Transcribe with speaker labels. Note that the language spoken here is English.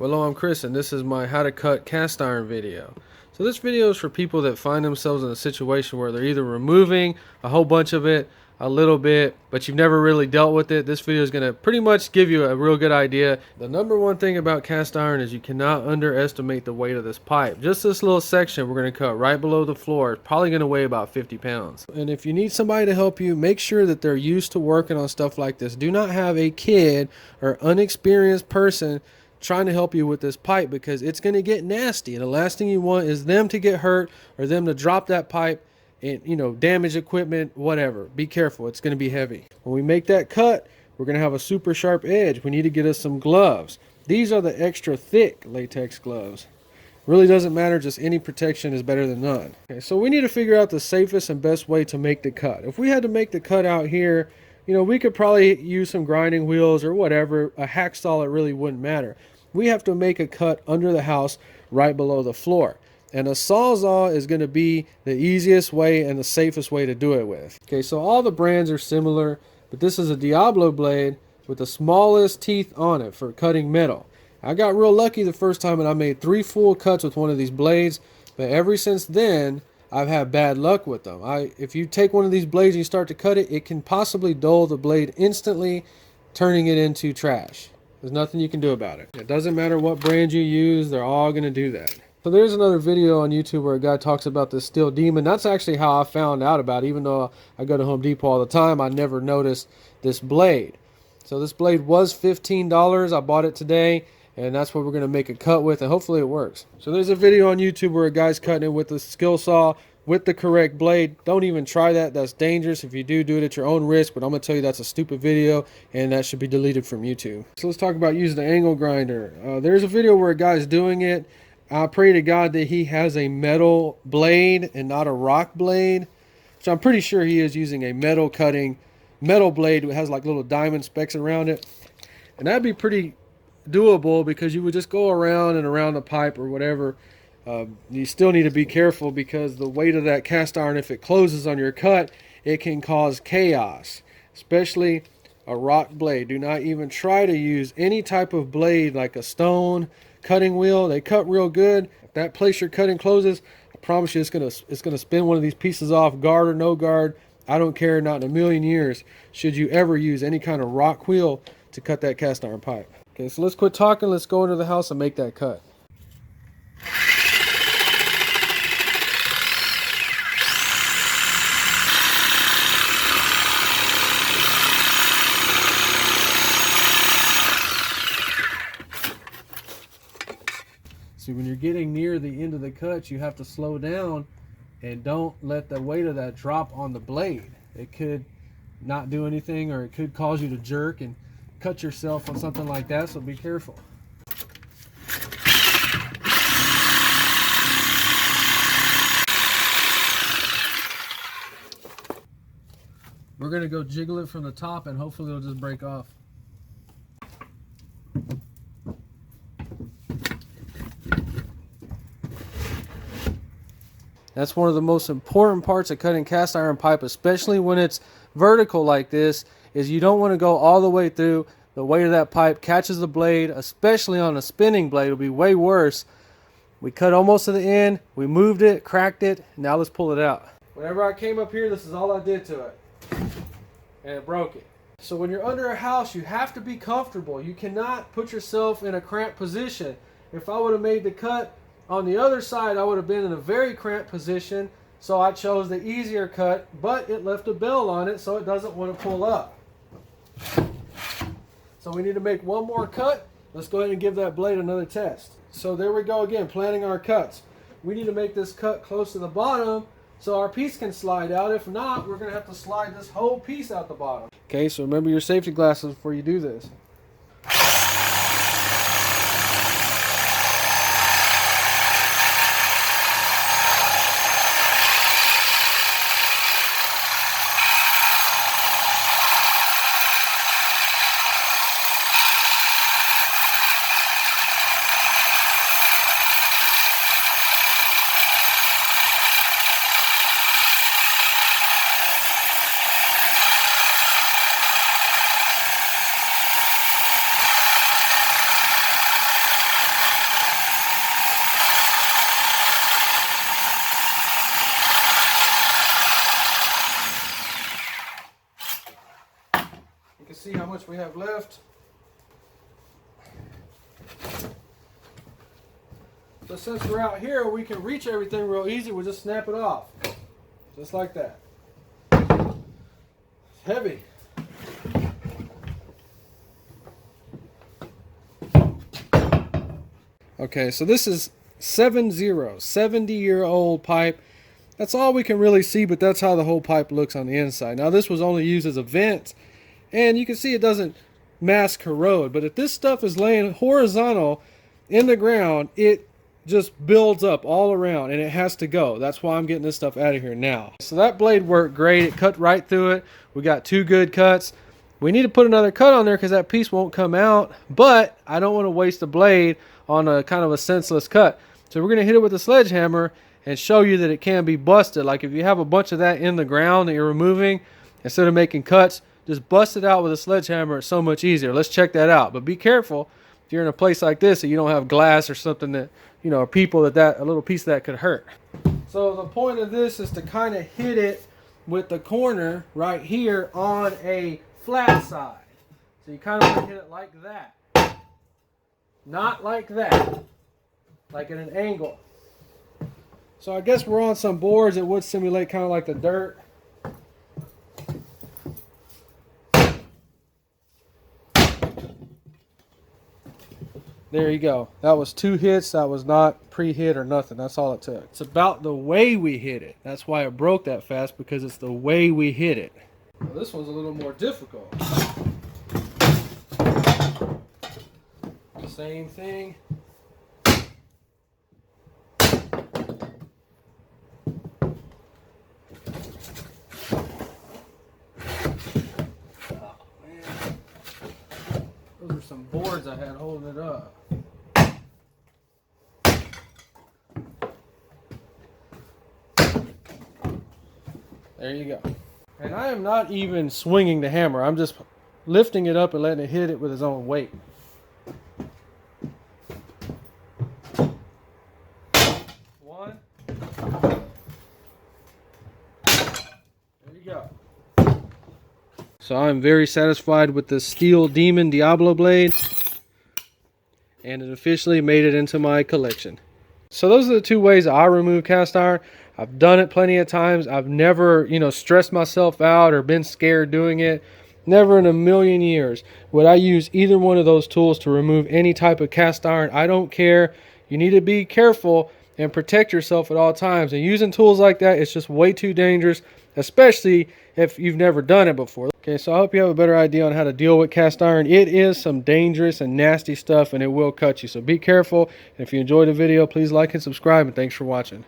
Speaker 1: Hello, I'm Chris, and this is my how to cut cast iron video. So this video is for people that find themselves in a situation where they're either removing a whole bunch of it, a little bit, but you've never really dealt with it. This video is going to pretty much give you a real good idea. The number one thing about cast iron is you cannot underestimate the weight of this pipe. Just this little section we're going to cut right below the floor is probably going to weigh about 50 pounds. And if you need somebody to help you, make sure that they're used to working on stuff like this. Do not have a kid or unexperienced person trying to help you with this pipe, because it's going to get nasty, and the last thing you want is them to get hurt or them to drop that pipe and, you know, damage equipment, whatever. Be careful, it's going to be heavy. When we make that cut, we're going to have a super sharp edge. We need to get us some gloves. These are the extra thick latex gloves. Really doesn't matter, just any protection is better than none. Okay, so we need to figure out the safest and best way to make the cut. If we had to make the cut out here, you know, we could probably use some grinding wheels or whatever. A hacksaw, it really wouldn't matter. We have to make a cut under the house right below the floor. And a Sawzall is going to be the easiest way and the safest way to do it with. Okay, so all the brands are similar, but this is a Diablo blade with the smallest teeth on it for cutting metal. I got real lucky the first time and I made 3 full cuts with one of these blades, but ever since then, I've had bad luck with them. If you take one of these blades and you start to cut it, it can possibly dull the blade instantly, turning it into trash. There's nothing you can do about it. It doesn't matter what brand you use, they're all going to do that. So there's another video on YouTube where a guy talks about this Steel Demon. That's actually how I found out about it. Even though I go to Home Depot all the time, I never noticed this blade. So this blade was $15. I bought it today, and that's what we're going to make a cut with, and hopefully it works. So there's a video on YouTube where a guy's cutting it with a skill saw with the correct blade. Don't even try that. That's dangerous. If you do, do it at your own risk, but I'm going to tell you that's a stupid video, and that should be deleted from YouTube. So let's talk about using the angle grinder. There's a video where a guy's doing it. I pray to God that he has a metal blade and not a rock blade. So I'm pretty sure he is using a metal blade that has like little diamond specks around it. And that'd be pretty doable, because you would just go around and around the pipe or whatever. You still need to be careful, because the weight of that cast iron, if it closes on your cut, it can cause chaos, especially a rock blade. Do not even try to use any type of blade like a stone cutting wheel. They cut real good. If that place you're cutting closes, I promise you it's gonna spin one of these pieces off, guard or no guard. I don't care, not in a million years should you ever use any kind of rock wheel to cut that cast iron pipe. Okay, so let's quit talking. Let's go into the house and make that cut. See, when you're getting near the end of the cut, you have to slow down and don't let the weight of that drop on the blade. It could not do anything, or it could cause you to jerk and cut yourself on something like that, so be careful. We're going to go jiggle it from the top, and hopefully it'll just break off. That's one of the most important parts of cutting cast iron pipe, especially when it's vertical like this, is you don't want to go all the way through. The weight of that pipe catches the blade, especially on a spinning blade. It'll be way worse. We cut almost to the end, we moved it, cracked it, now let's pull it out. Whenever I came up here, this is all I did to it, and it broke it. So when you're under a house, you have to be comfortable. You cannot put yourself in a cramped position. If I would have made the cut on the other side, I would have been in a very cramped position, so I chose the easier cut, but it left a bell on it, so it doesn't want to pull up. So we need to make one more cut. Let's go ahead and give that blade another test. So there we go again, planning our cuts. We need to make this cut close to the bottom so our piece can slide out. If not, we're going to have to slide this whole piece out the bottom. Okay, so remember your safety glasses before you do this. can see how much we have left. So since we're out here, we can reach everything real easy. We'll just snap it off. Just like that. It's heavy. Okay, so this is 70-year-old pipe. That's all we can really see, but that's how the whole pipe looks on the inside. Now this was only used as a vent, and you can see it doesn't mass corrode. But if this stuff is laying horizontal in the ground, it just builds up all around, and it has to go. That's why I'm getting this stuff out of here now. So that blade worked great. It cut right through it. We got 2 good cuts. We need to put another cut on there because that piece won't come out, but I don't want to waste the blade on a kind of a senseless cut. So we're going to hit it with a sledgehammer and show you that it can be busted. Like if you have a bunch of that in the ground that you're removing, instead of making cuts, just bust it out with a sledgehammer. It's so much easier. Let's check that out. But be careful if you're in a place like this that you don't have glass or something that, you know, people that a little piece of that could hurt. So the point of this is to kind of hit it with the corner right here on a flat side. So you kind of want to hit it like that. Not like that. Like at an angle. So I guess we're on some boards that would simulate kind of like the dirt. There you go. That was 2 hits. That was not pre-hit or nothing. That's all it took. It's about the way we hit it. That's why it broke that fast, because it's the way we hit it. Well, this one's a little more difficult. Same thing. Those are some boards I had holding it up. There you go. And I am not even swinging the hammer. I'm just lifting it up and letting it hit it with its own weight. One. There you go. So I'm very satisfied with the Steel Demon Diablo blade, and it officially made it into my collection. So those are the 2 ways I remove cast iron. I've done it plenty of times. I've never, stressed myself out or been scared doing it. Never in a million years would I use either one of those tools to remove any type of cast iron. I don't care. You need to be careful and protect yourself at all times. And using tools like that, it's just way too dangerous, especially if you've never done it before. Okay, so I hope you have a better idea on how to deal with cast iron. It is some dangerous and nasty stuff, and it will cut you. So be careful. And if you enjoyed the video, please like and subscribe, and thanks for watching.